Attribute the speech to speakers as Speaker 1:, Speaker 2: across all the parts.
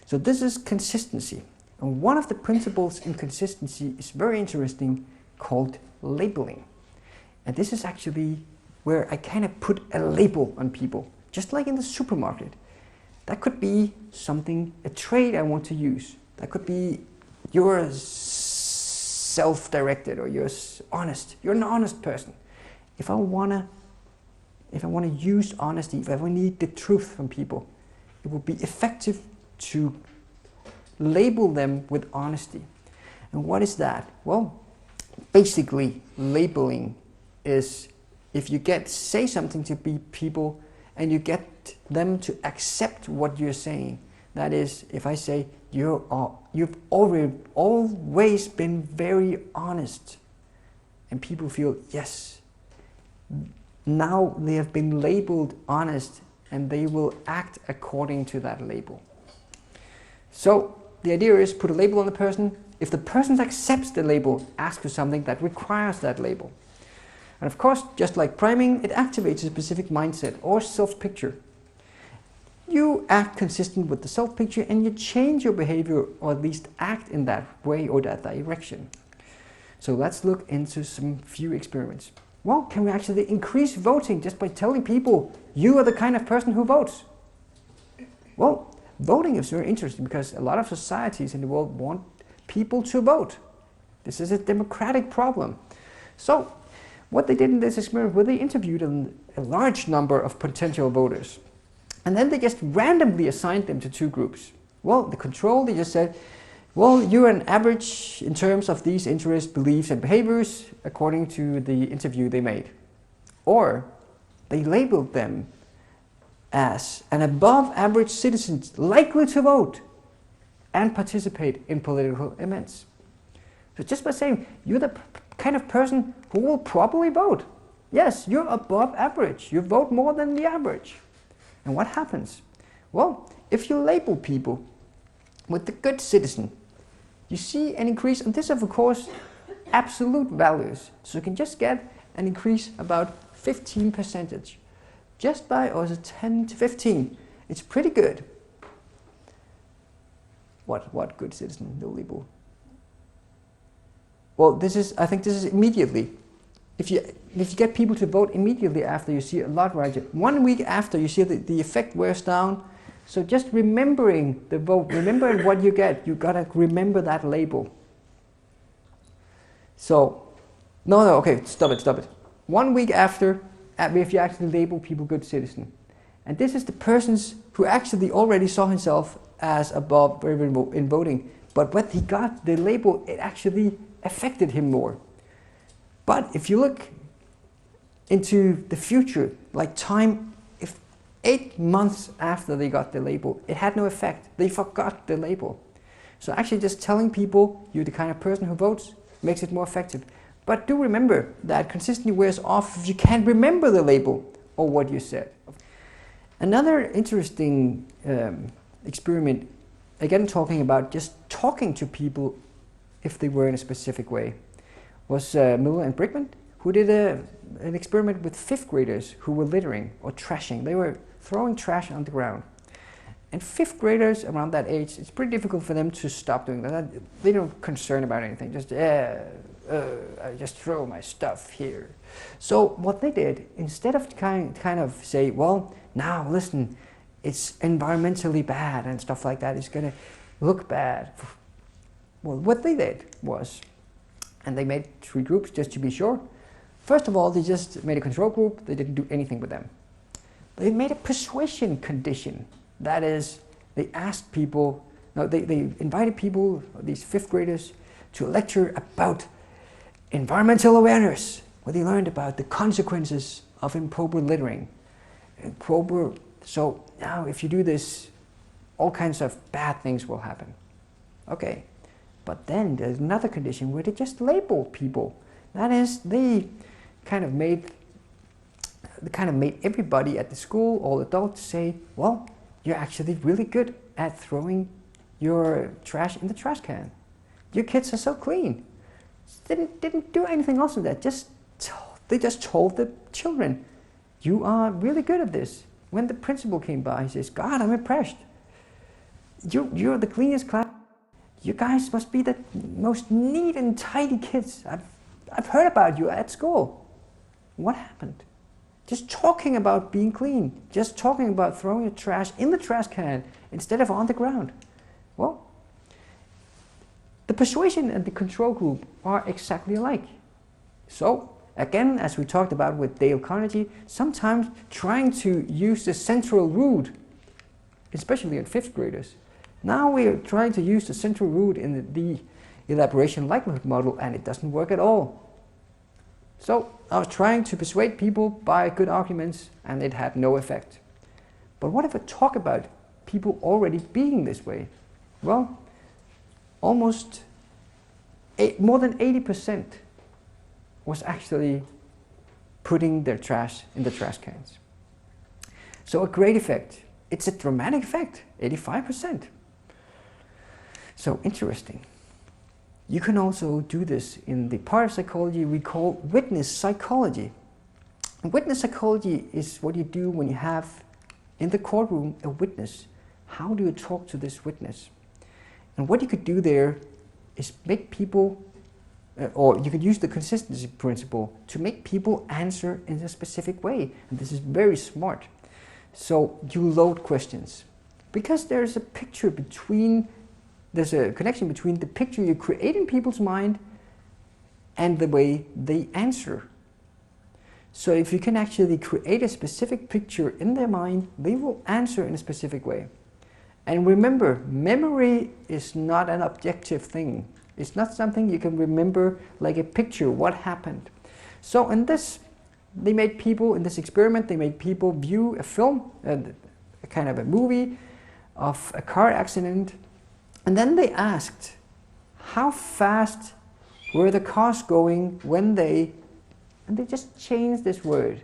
Speaker 1: So this is consistency. And one of the principles in consistency is very interesting, called labeling. And this is actually where I kind of put a label on people, just like in the supermarket. That could be something, a trait I want to use. That could be you're self-directed, or you're honest. You're an honest person. If I want to use honesty, if I need the truth from people, it would be effective to label them with honesty. And what is that? Well, basically, labeling is if you say something to people and you get them to accept what you're saying. That is, if I say, you've always been very honest, and people feel, yes, now they have been labeled honest, and they will act according to that label. So the idea is put a label on the person. If the person accepts the label, ask for something that requires that label. And of course, just like priming, it activates a specific mindset or self-picture. You act consistent with the self-picture and you change your behavior, or at least act in that way or that direction. So let's look into some few experiments. Well, can we actually increase voting just by telling people you are the kind of person who votes? Well, voting is very interesting because a lot of societies in the world want people to vote. This is a democratic problem. So what they did in this experiment was they interviewed a large number of potential voters. And then they just randomly assigned them to two groups. Well, the control, they just said, well, you're an average in terms of these interests, beliefs, and behaviors according to the interview they made. Or they labeled them as an above average citizen likely to vote and participate in political events. So just by saying you're the kind of person who will probably vote. Yes, you're above average. You vote more than the average. And what happens? Well, if you label people with the good citizen, you see an increase, and this is of course absolute values. So you can just get an increase about 15%. Just by, or is it 10 to 15? It's pretty good. What good citizen, the label? Well, I think this is immediately. If you get people to vote immediately after, you see a lot riser. 1 week after, you see the effect wears down. So just remembering the vote, remembering what you get, you gotta remember that label. So, okay, stop it. 1 week after, if you actually label people good citizen. And this is the persons who actually already saw himself as above in voting. But when he got the label, it actually affected him more. But if you look into the future, like time, if 8 months after they got the label, it had no effect. They forgot the label. So actually just telling people you're the kind of person who votes makes it more effective. But do remember that consistency wears off if you can't remember the label or what you said. Another interesting experiment, again talking about just talking to people if they were in a specific way, was Miller and Brickman, who did an experiment with 5th graders who were littering or trashing. They were throwing trash on the ground. And 5th graders around that age, it's pretty difficult for them to stop doing that. They don't concern about anything, just I just throw my stuff here. So what they did, instead of kind of say, well, now listen, it's environmentally bad and stuff like that, it's gonna look bad. Well, what they did was, and they made 3 groups just to be sure. First of all, they just made a control group. They didn't do anything with them. They made a persuasion condition. That is, they asked people, they invited people, these 5th graders, to a lecture about environmental awareness, where they learned about the consequences of improper littering. So now if you do this, all kinds of bad things will happen. Okay. But then there's another condition where they just label people. That is, they kind of made everybody at the school, all adults, say, well, you're actually really good at throwing your trash in the trash can. Your kids are so clean. Didn't do anything else with that. They just told the children, you are really good at this. When the principal came by, he says, God, I'm impressed. You're the cleanest class. You guys must be the most neat and tidy kids. I've heard about you at school. What happened? Just talking about being clean, just talking about throwing your trash in the trash can instead of on the ground. Well, the persuasion and the control group are exactly alike. So, again, as we talked about with Dale Carnegie, sometimes trying to use the central root, especially in 5th graders. Now we are trying to use the central root in the elaboration likelihood model, and it doesn't work at all. So I was trying to persuade people by good arguments, and it had no effect. But what if I talk about people already being this way? Well, almost more than 80% was actually putting their trash in the trash cans. So a great effect. It's a dramatic effect, 85%. So interesting. You can also do this in the part of psychology we call witness psychology. And witness psychology is what you do when you have in the courtroom a witness. How do you talk to this witness? And what you could do there is make people, or you could use the consistency principle to make people answer in a specific way. And this is very smart. So you load questions. Because there's a picture between, there's a connection between the picture you create in people's mind and the way they answer. So if you can actually create a specific picture in their mind, they will answer in a specific way. And remember, memory is not an objective thing. It's not something you can remember like a picture, what happened. So in this, they made people, in this experiment, they made people view a film, a kind of a movie of a car accident. And then they asked, how fast were the cars going when they, and they just changed this word.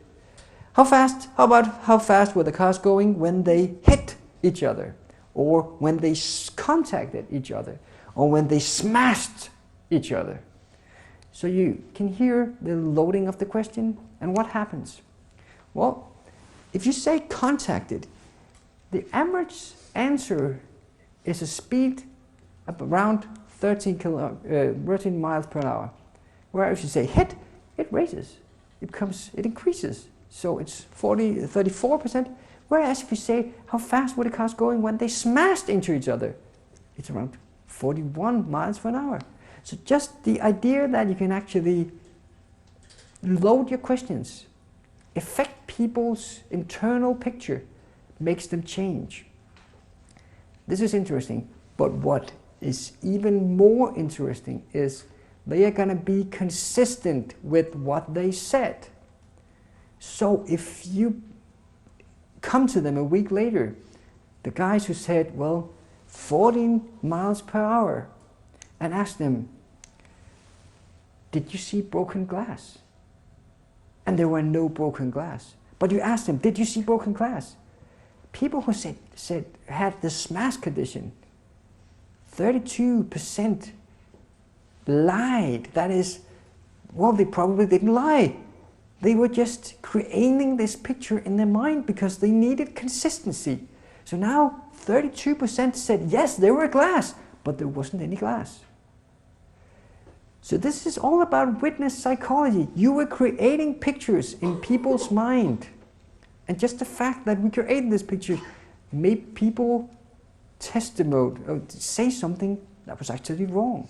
Speaker 1: How fast, how about how fast were the cars going when they hit each other? Or when they contacted each other? Or when they smashed each other? So you can hear the loading of the question, and what happens? Well, if you say contacted, the average answer is a speed of around 13 miles per hour. Whereas if you say hit, it raises, it increases. So it's 34%. Whereas if you say how fast were the cars going when they smashed into each other, it's around 41 miles per hour. So just the idea that you can actually load your questions, affect people's internal picture, makes them change. This is interesting, but what is even more interesting is they are going to be consistent with what they said. So if you come to them a week later, the guys who said, well, 14 miles per hour, and ask them, did you see broken glass? And there were no broken glass. But you asked them, did you see broken glass? People who said had the smash condition, 32% lied. That is, well, they probably didn't lie. They were just creating this picture in their mind because they needed consistency. So now 32% said, yes, there were glass, but there wasn't any glass. So this is all about witness psychology. You were creating pictures in people's mind. And just the fact that we created this picture made people say something that was actually wrong.